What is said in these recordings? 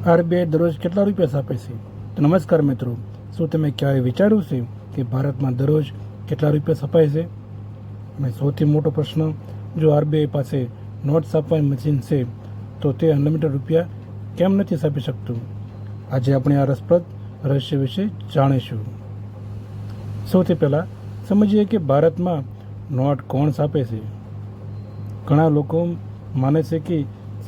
RBI દરરોજ કેટલા રૂપિયા છાપે છે? તો નમસ્કાર મિત્રો, શું તમે ક્યારે વિચાર્યું છે કે ભારતમાં દરરોજ કેટલા રૂપિયા છપાય છે? અને સૌથી મોટો પ્રશ્ન, જો આરબીઆઈ પાસે નોટ છાપવાની મશીન છે તો તે અનલિમિટેડ રૂપિયા કેમ નથી છાપી શકતું? આજે આપણે આ રસપ્રદ રહસ્ય વિશે જાણીશું. સૌથી પહેલાં સમજીએ કે ભારતમાં નોટ કોણ છાપે છે. ઘણા લોકો માને છે કે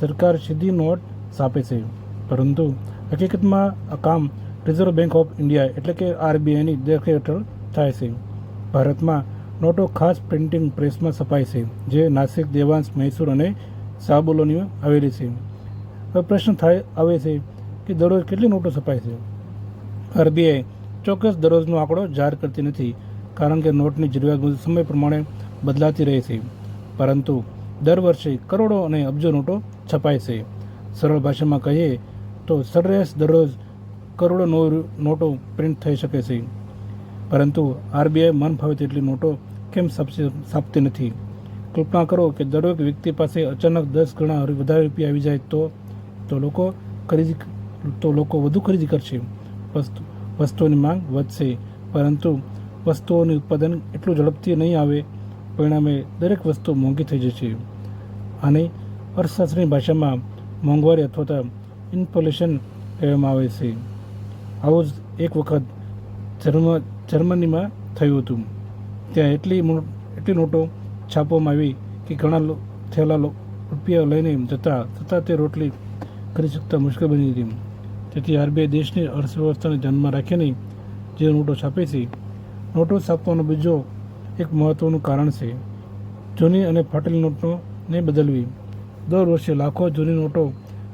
સરકાર સીધી નોટ છાપે છે, પરંતુ હકીકતમાં આ કામ રિઝર્વ બેંક ઓફ ઇન્ડિયા એટલે કે આરબીઆઈની દેખરેખ હેઠળ થાય છે. ભારતમાં નોટો ખાસ પ્રિન્ટિંગ પ્રેસમાં છપાય છે, જે નાસિક, દેવાંશ, મૈસૂર અને સાબુલોની આવેલી છે. હવે પ્રશ્ન આવે છે કે દરરોજ કેટલી નોટો છપાય છે? આરબીઆઈ ચોક્કસ દરરોજનો આંકડો જાહેર કરતી નથી, કારણ કે નોટની જરૂરિયાત મુજબ સમય પ્રમાણે બદલાતી રહે છે. પરંતુ દર વર્ષે કરોડો અને અબજો નોટો છપાય છે. સરળ ભાષામાં કહીએ તો સરેરાશ દરરોજ કરોડો નોટો પ્રિન્ટ થઈ શકે છે. પરંતુ આરબીઆઈ મન ફાવે તેટલી નોટો કેમ છાપતી નથી? કલ્પના કરો કે દરેક વ્યક્તિ પાસે અચાનક 10 ગણા વધારે રૂપિયા આવી જાય તો લોકો વધુ ખરીદી કરશે. વસ્તુઓની માંગ વધશે, પરંતુ વસ્તુઓનું ઉત્પાદન એટલું ઝડપથી નહીં આવે. પરિણામે દરેક વસ્તુ મોંઘી થઈ જશે. આને અર્થશાસ્ત્રની ભાષામાં મોંઘવારી અથવા ઇન્ફ્લેશન કહેવામાં આવે છે. આવું જ એક વખત જર્મનીમાં થયું હતું. ત્યાં એટલી નોટો છાપવામાં આવી કે ઘણા થયેલા રૂપિયા લઈને જતા છતાં તે રોટલી ખરીદી શકતા મુશ્કેલ બની હતી. તેથી આરબીઆઈ દેશની અર્થવ્યવસ્થાને ધ્યાનમાં રાખીને જે નોટો છાપે છે. નોટો છાપવાનો બીજો એક મહત્ત્વનું કારણ છે જૂની અને ફાટેલી નોટોને બદલવી. દર વર્ષે લાખો જૂની નોટો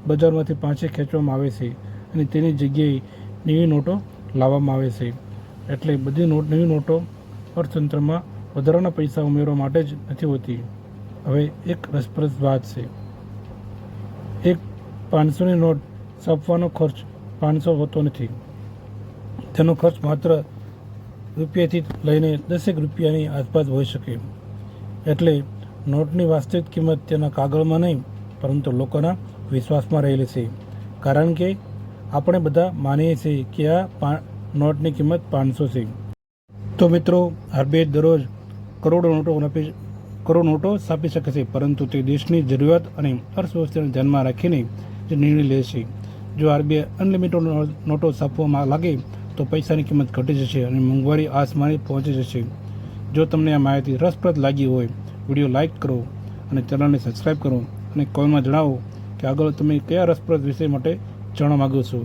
બજારમાંથી પાછી ખેંચવામાં આવે છે અને તેની જગ્યાએ નવી નોટો લાવવામાં આવે છે. એટલે બધી નવી નોટો અર્થતંત્રમાં વધારાના પૈસા ઉમેરવા માટે જ નથી હોતી. હવે એક રસપ્રદ વાત છે. એક 500ની નોટ છાપવાનો ખર્ચ 500 હોતો નથી. તેનો ખર્ચ માત્ર રૂપિયાથી લઈને 10 રૂપિયાની આસપાસ હોઈ શકે. એટલે નોટની વાસ્તવિક કિંમત તેના કાગળમાં નહીં, પરંતુ લોકોના વિશ્વાસમાં રહેલી છે. કારણ કે આપણે બધા માનીએ છીએ કે આ નોટની કિંમત 500 છે. તો મિત્રો, આરબીઆઈ દરરોજ કરોડો નોટો છાપી શકે છે, પરંતુ તે દેશની જરૂરિયાત અને અર્થવ્યવસ્થાને ધ્યાનમાં રાખીને જે નિર્ણય લે છે. જો આરબીઆઈ અનલિમિટેડ નોટો છાપવામાં લાગે તો પૈસાની કિંમત ઘટી જશે અને મોંઘવારી આસમાને પહોંચી જશે. જો તમને આ માહિતી રસપ્રદ લાગી હોય, વિડીયો લાઇક કરો અને ચેનલને સબસ્ક્રાઈબ કરો અને કોમેન્ટમાં જણાવો કે આગળ તમે કયા રસપ્રદ વિષય માટે જાણવા માગો છો.